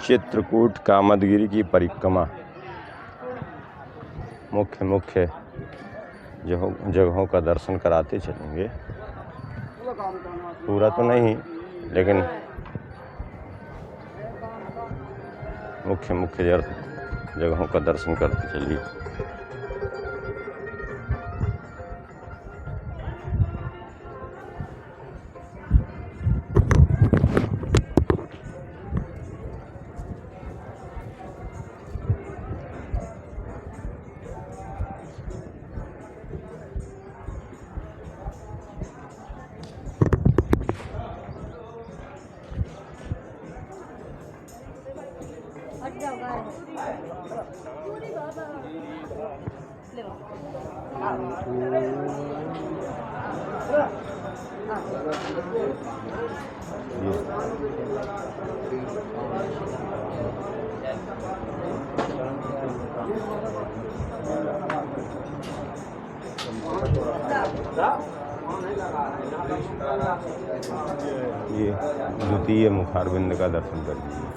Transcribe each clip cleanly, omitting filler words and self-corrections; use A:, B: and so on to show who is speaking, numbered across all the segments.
A: चित्रकूट कामदगिरी की परिक्रमा मुख्य जगहों का दर्शन कराते चलेंगे। पूरा तो नहीं, लेकिन मुख्य जगहों का दर्शन करते चलिए। ये द्वितीय मुखारविंद का दर्शन कर लीजिए।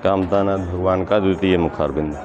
A: कामतानाथ भगवान का द्वितीय मुखारविंद।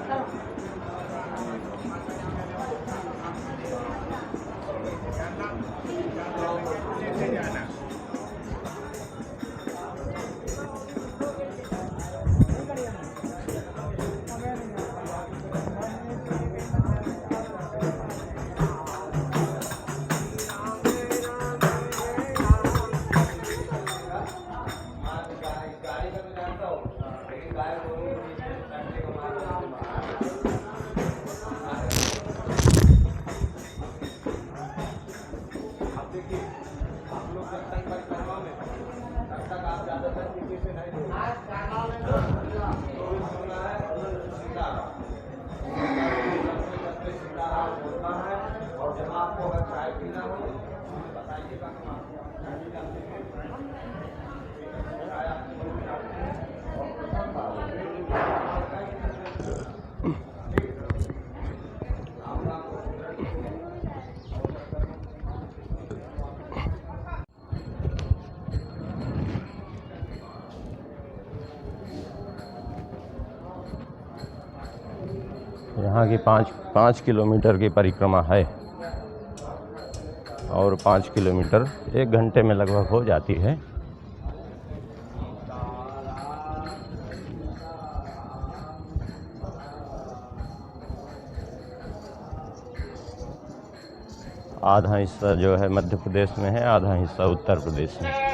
A: यहाँ की 5 किलोमीटर की परिक्रमा है और 5 किलोमीटर 1 घंटे में लगभग हो जाती है। आधा हिस्सा जो है मध्य प्रदेश में है, आधा हिस्सा उत्तर प्रदेश में।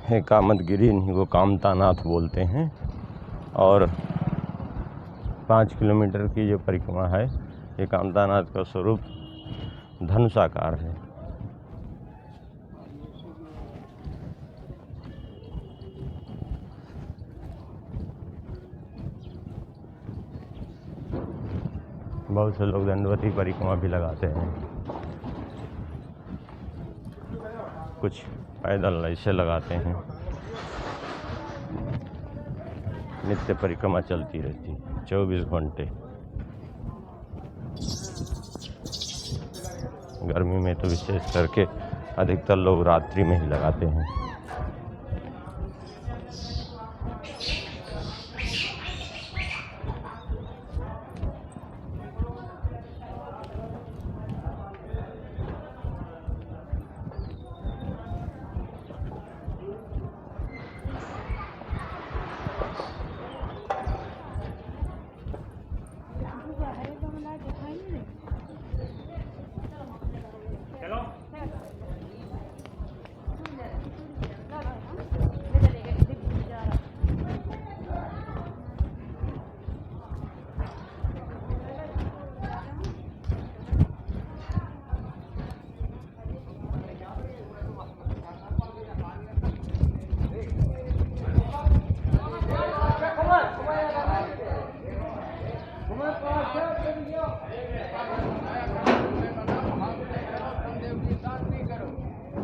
A: है कामदगिरी, इन्हीं को कामतानाथ बोलते हैं। और 5 किलोमीटर की जो परिक्रमा है, ये कामतानाथ का स्वरूप धनुषाकार है। बहुत से लोग दंडवती परिक्रमा भी लगाते हैं, कुछ पैदल ऐसे लगाते हैं। नित्य परिक्रमा चलती रहती है 24 घंटे। गर्मी में तो विशेष करके अधिकतर लोग रात्रि में ही लगाते हैं।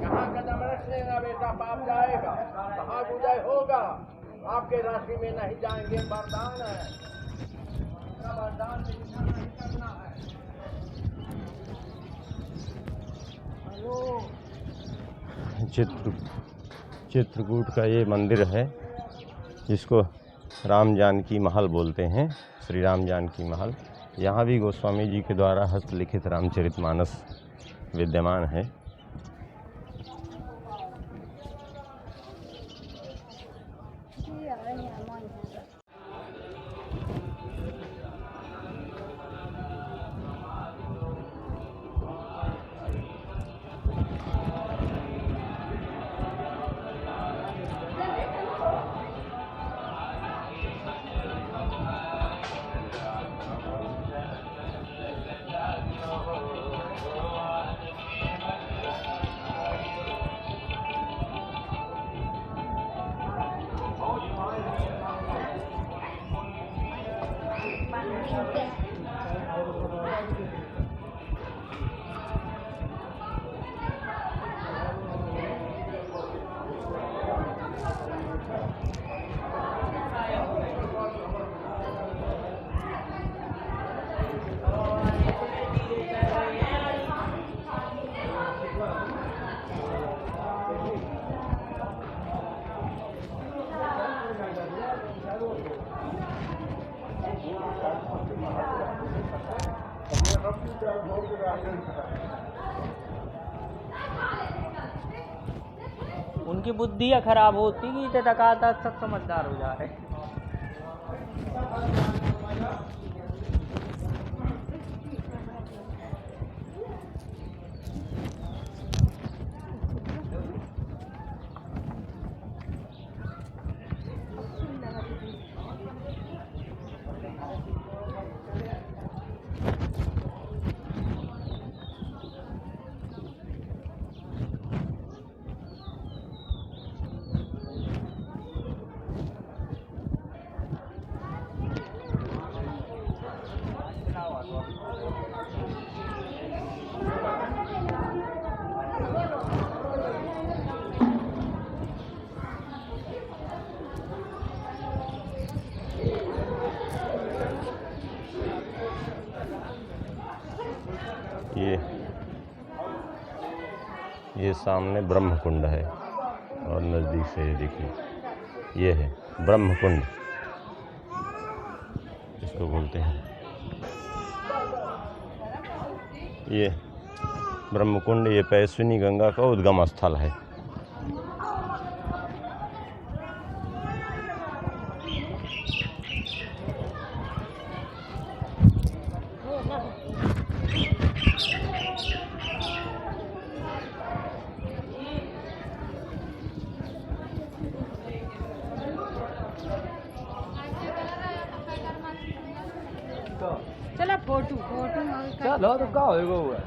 B: यहाँ कदम रखने ना बेटा पाप जाएगा, भाग उदय होगा, आपके राशि में नहीं जाएंगे, वरदान है, वरदान नहीं करना है।
A: चित्रकूट का ये मंदिर है जिसको राम जानकी महल बोलते हैं, श्री राम जानकी महल। यहाँ भी गोस्वामी जी के द्वारा हस्तलिखित रामचरितमानस विद्यमान है।
C: उनकी बुद्धियाँ खराब होती कि इतने तकाता सब समझदार हो जा रहे।
A: ये सामने ब्रह्म कुंड है और नज़दीक से ये देखिए ये है ब्रह्म कुंड इसको बोलते हैं। ये ब्रह्म कुंड ये पैस्विनी गंगा का उद्गम स्थल है।
D: चलो फोटो
C: चलो तो क्या होएगा हुआ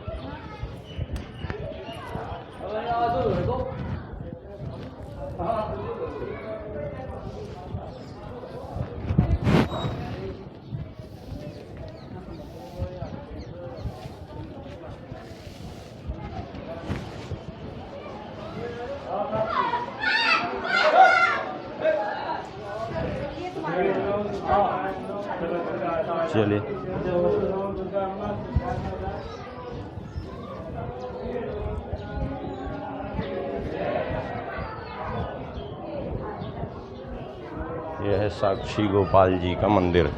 A: चलिए यह है साक्षी गोपाल जी का मंदिर।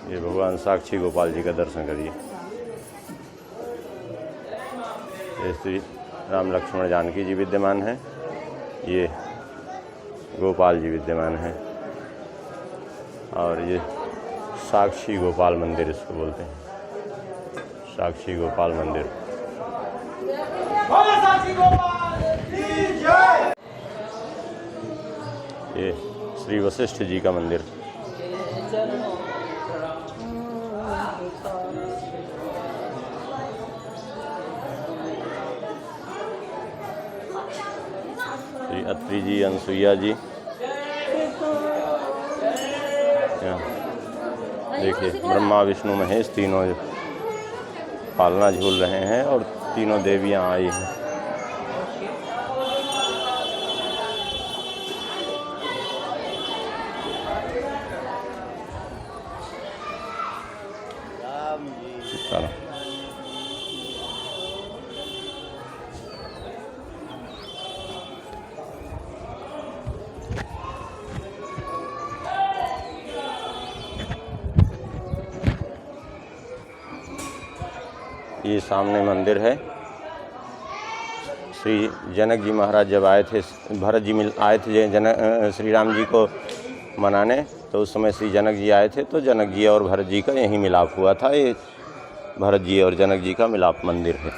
A: ये भगवान साक्षी गोपाल जी का दर्शन करिए। ये श्री राम लक्ष्मण जानकी जी विद्यमान हैं, ये गोपाल जी विद्यमान हैं और ये साक्षी गोपाल मंदिर इसको बोलते हैं, साक्षी गोपाल मंदिर। ये श्री वशिष्ठ जी का मंदिर। श्री अत्रि जी, अनसुईया जी। देखिए ब्रह्मा विष्णु महेश तीनों पालना झूल रहे हैं और तीनों देवियां आई हैं। सीताराम। ये सामने मंदिर है। श्री जनक जी महाराज जब आए थे, भरत जी आए थे श्री राम जी को मनाने, तो उस समय श्री जनक जी आए थे, तो जनक जी और भरत जी का यही मिलाप हुआ था। ये भरत जी और जनक जी का मिलाप मंदिर है।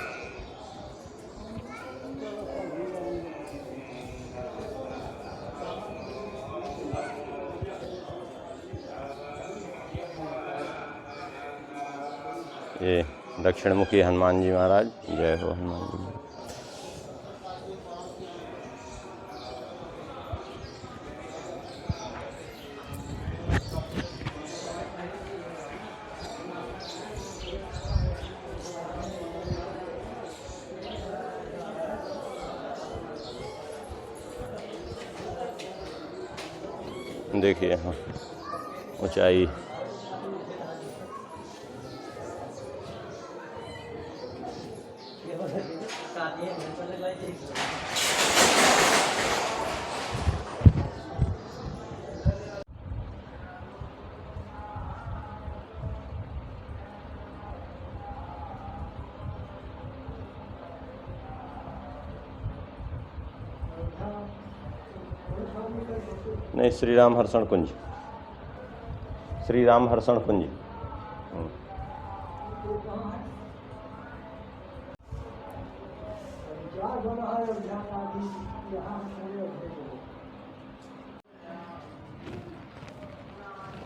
A: ये दक्षिण मुखी हनुमान जी महाराज। जय हो हनुमान जी। देखिए यहाँ ऊंचाई। नहीं, श्री राम हर्षण कुंज, श्री राम हर्षण कुंज।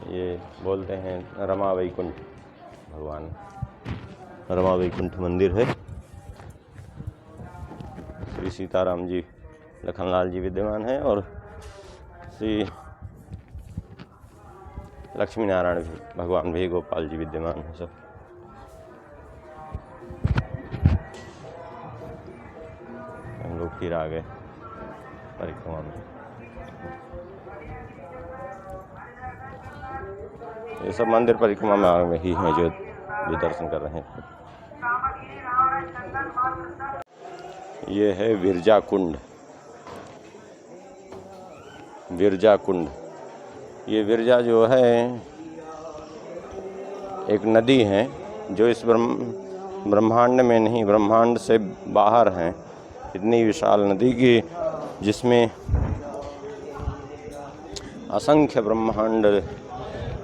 A: ये बोलते हैं रमा वैकुंठ, भगवान रमा वैकुंठ मंदिर है। श्री सीताराम जी, लखनलाल जी विद्यमान हैं और श्री लक्ष्मी नारायण भी, भगवान भी, गोपाल जी विद्यमान हैं सब। हम लोग फिर आ गए परिक्रमा में। ये सब मंदिर परिक्रमा में आगे ही हैं जो दर्शन कर रहे हैं। ये है विरजा कुंड। विरजा कुंड, ये विरजा जो है एक नदी है जो इस ब्रह्मांड में नहीं, ब्रह्मांड से बाहर है। इतनी विशाल नदी की जिसमें असंख्य ब्रह्मांड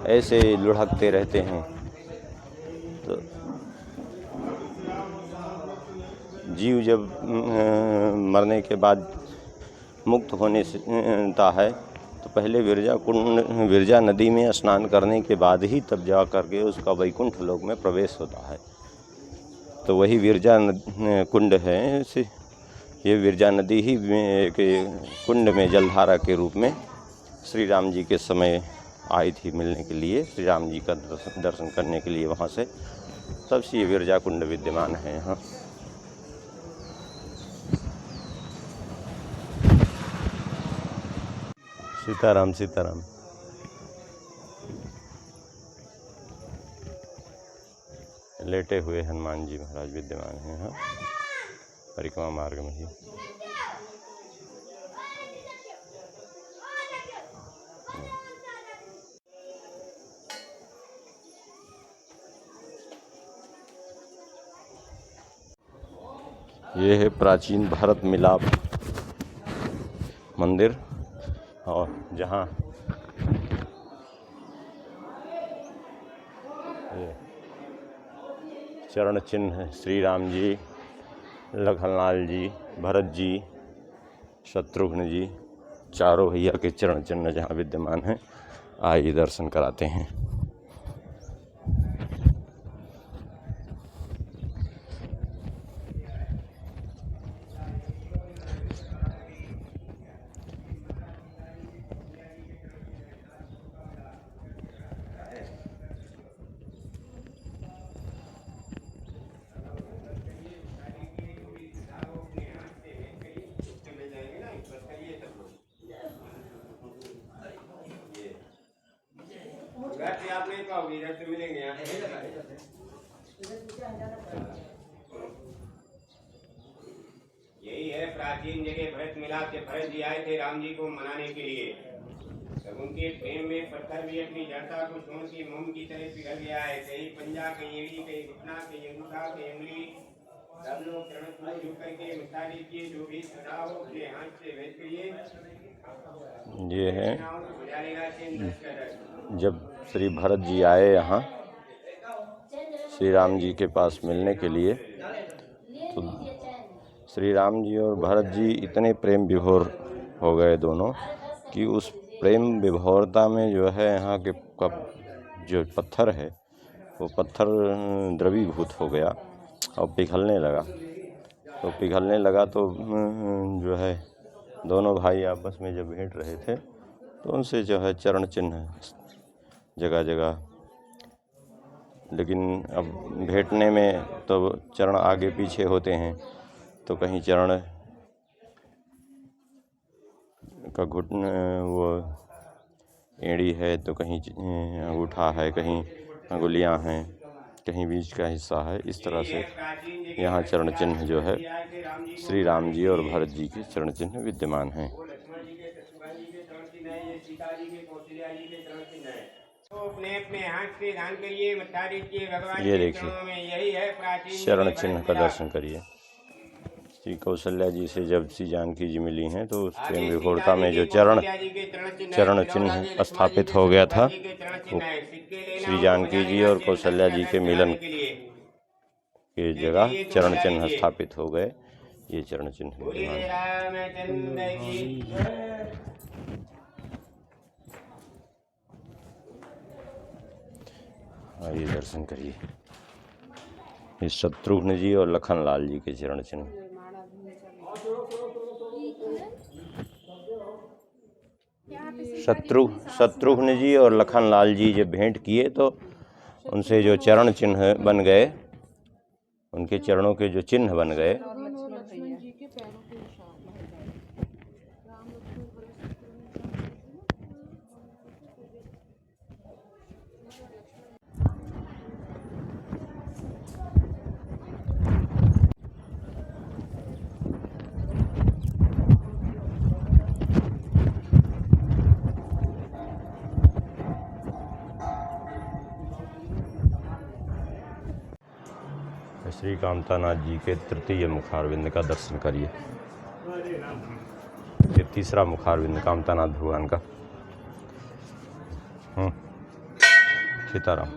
A: ऐसे लुढ़कते रहते हैं। तो जीव जब मरने के बाद मुक्त होने से है तो पहले विरजा नदी में स्नान करने के बाद ही तब जा करके उसका वैकुंठ लोक में प्रवेश होता है। तो वही विरजा कुंड है। ये विरजा नदी ही के कुंड में जलधारा के रूप में श्री राम जी के समय आई थी मिलने के लिए, श्री राम जी का दर्शन करने के लिए। वहाँ से तब से ये विरजा कुंड विद्यमान है यहाँ। सीताराम सीताराम। लेटे हुए हनुमान जी महाराज विद्यमान हैं यहाँ परिक्रमा मार्ग में ही। ये है प्राचीन भारत मिलाप मंदिर, और जहाँ चरण चिन्ह है श्री राम जी, लखनलाल जी, भरत जी, शत्रुघ्न जी, चारों भैया के चरण चिन्ह जहाँ विद्यमान हैं, आइए दर्शन कराते हैं।
E: आप नहीं पाओगे, इधर से मिलेंगे यहाँ। यही है प्राचीन जगह भरत मिलाप से भरत जी आए थे राम जी को मनाने के लिए। तब उनके प्रेम में पत्थर भी अपनी जड़ता को छोड़ के मोम की तरह पिघल गया है। कहीं पंजा, कहीं एड़ी, कहीं घुटना, कहीं अंगूठा, कहीं उंगली। सब लोग चरण छू झुक करके मिठा लीजिए, जो भी सदा हो अपने हाथ से भेज करिए।
A: ये है जब श्री भरत जी आए यहाँ श्री राम जी के पास मिलने के लिए, तो श्री राम जी और भरत जी इतने प्रेम विभोर हो गए दोनों कि उस प्रेम विभोरता में जो है यहाँ के जो पत्थर है वो पत्थर द्रवीभूत हो गया और पिघलने लगा। तो पिघलने लगा तो जो है दोनों भाई आपस में जब भेंट रहे थे तो उनसे जो है चरण चिन्ह जगह जगह, लेकिन अब भेंटने में तो चरण आगे पीछे होते हैं, तो कहीं चरण का घुटन वो एड़ी है, तो कहीं अंगूठा है, कहीं अंगुलियां हैं, कहीं बीच का हिस्सा है। इस तरह से यहाँ चरण चिन्ह जो है श्री राम जी और भरत जी के चरण चिन्ह विद्यमान हैं। ये देखिए चरण चिन्ह का दर्शन करिए। श्री कौशल्या जी से जब श्री जानकी जी मिली हैं तो उस प्रेम विभोरता में जो चरण चिन्ह स्थापित हो गया था, वो श्री जानकी जी और कौशल्या जी के मिलन के जगह चरण चिन्ह स्थापित हो गए। ये चरण चिन्ह आइए दर्शन करिए। ये शत्रुघ्न जी और लखन लाल जी के चरण चिन्ह। शत्रुघ्न जी और लखन लाल जी जब भेंट किए तो उनसे जो चरण चिन्ह बन गए, उनके चरणों के जो चिन्ह बन गए, श्री कामतानाथ जी के तृतीय मुखारविंद का दर्शन करिए। ये तीसरा मुखारविंद कामतानाथ भगवान का। सीताराम।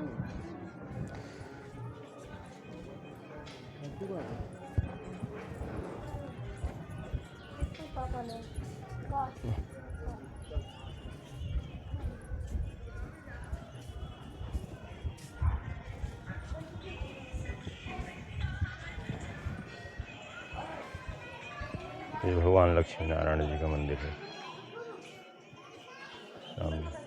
A: ये भगवान लक्ष्मी नारायण जी का मंदिर है सामने।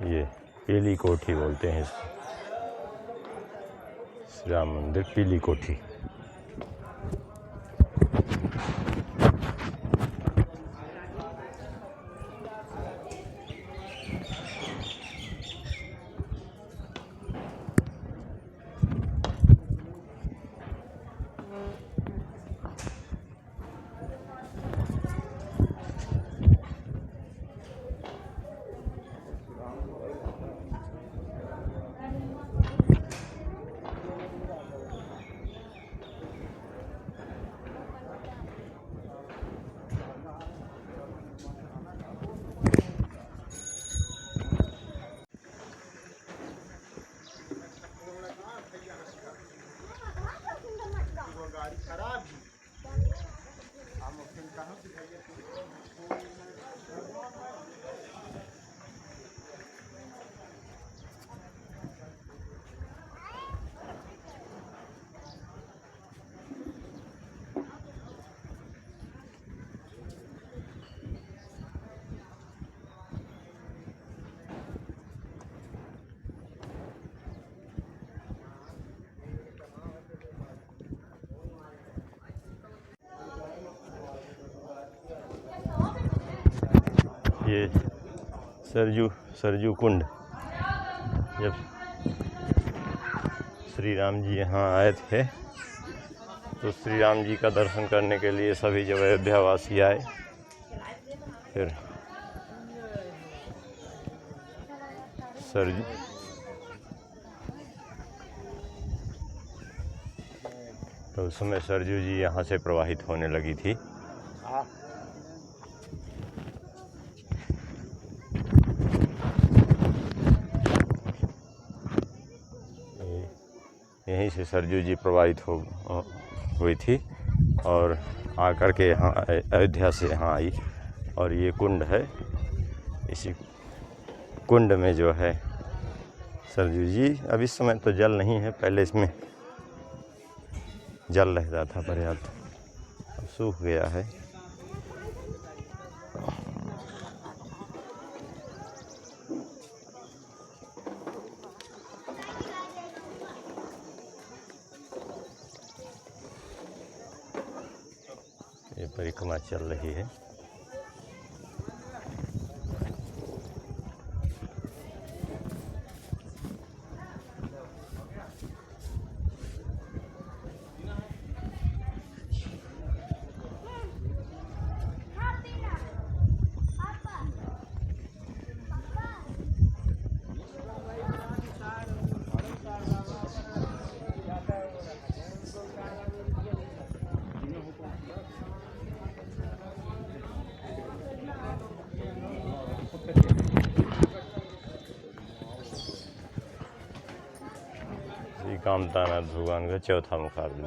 A: ये पीली कोठी बोलते हैं इसको, श्री राम मंदिर पीली कोठी। ये सरजू कुंड, जब श्री राम जी यहाँ आए थे तो श्री राम जी का दर्शन करने के लिए सभी जब अयोध्यावासी आए, फिर सरजू तो उस समय सरजू जी यहाँ से प्रवाहित होने लगी थी। यहीं से सरजू जी प्रवाहित हुई थी और आकर के यहाँ अयोध्या से यहाँ आई। और ये कुंड है, इसी कुंड में जो है सरजू जी, अब इस समय तो जल नहीं है, पहले इसमें जल रहता था पर्याप्त, अब सूख गया है। ये परिक्रमा चल रही है। श्री कामतानाथ भगवान का चौथा मुखारबिंद।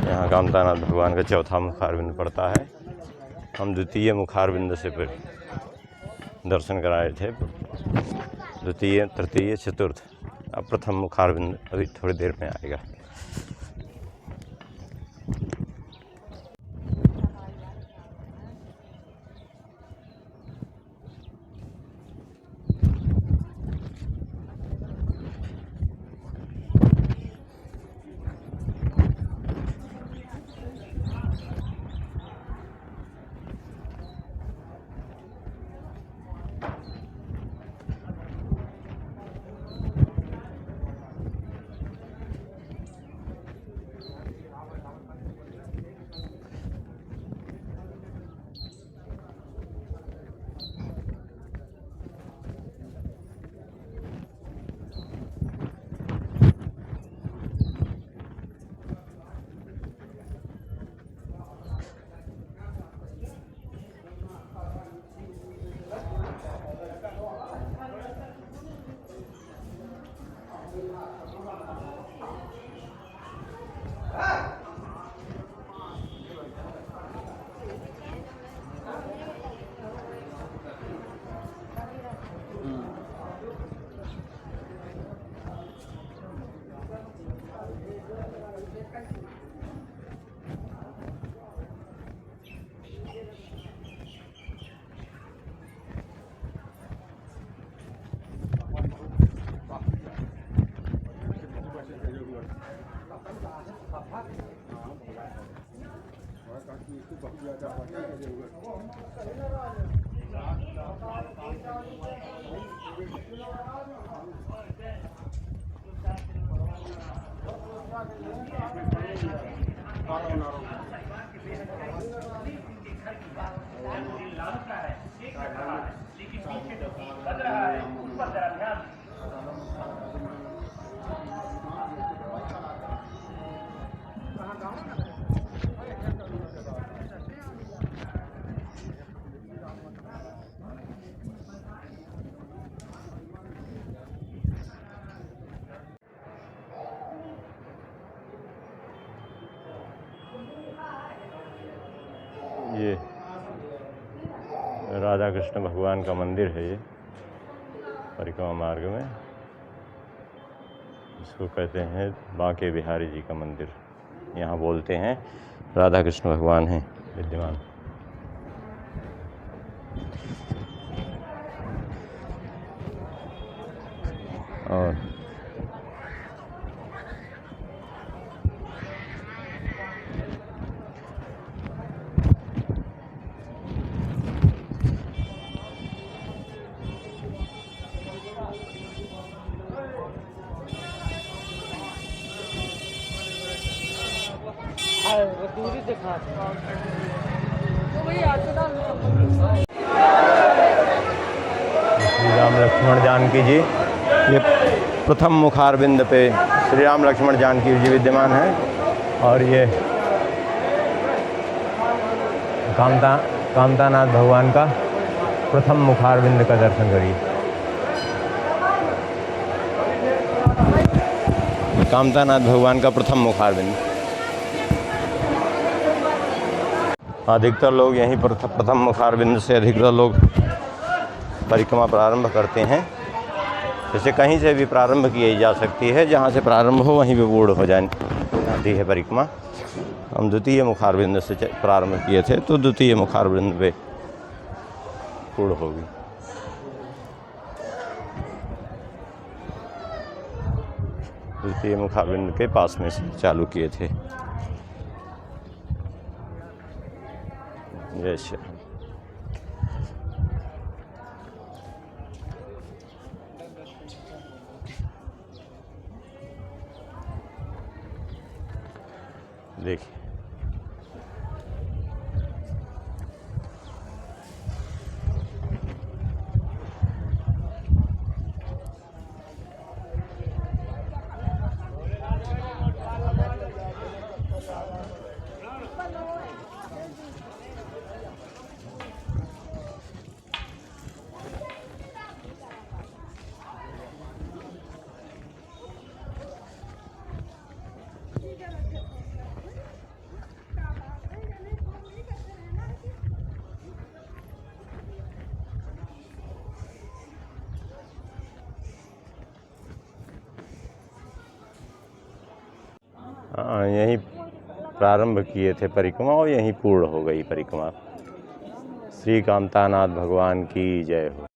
A: यहाँ कामतानाथ भगवान का चौथा मुखारबिंद पड़ता है। हम द्वितीय मुखारबिंद से फिर दर्शन कराए थे, द्वितीय, तृतीय, चतुर्थ। अब प्रथम मुखारबिंद अभी थोड़ी देर में आएगा। ये राधा कृष्ण भगवान का मंदिर है, ये परिक्रमा मार्ग में इसको कहते हैं बांके बिहारी जी का मंदिर। यहाँ बोलते हैं राधा कृष्ण भगवान हैं विद्यमान। और
C: दूरी दिखा
A: श्री राम लक्ष्मण जानकी जी, ये प्रथम मुखारविंद पे श्री राम लक्ष्मण जानकी जी विद्यमान हैं। और ये कामतानाथ भगवान का प्रथम मुखारविंद का दर्शन करिए। कामतानाथ भगवान का प्रथम मुखारविंद। अधिकतर लोग यहीं पर प्रथम मुखारविंद से अधिकतर लोग परिक्रमा प्रारंभ करते हैं। जैसे कहीं से भी प्रारंभ की जा सकती है, जहाँ से प्रारंभ हो वहीं पे पूर्ण हो जाती है परिक्रमा। हम द्वितीय मुखारविंद से प्रारंभ किए थे, तो द्वितीय मुखारविंद पे पूर्ण होगी। द्वितीय मुखारविंद के पास में से चालू किए थे। जय श्री राम। देखिए यहीं प्रारंभ किए थे परिक्रमा और यहीं पूर्ण हो गई परिक्रमा। श्री कामतानाथ भगवान की जय हो।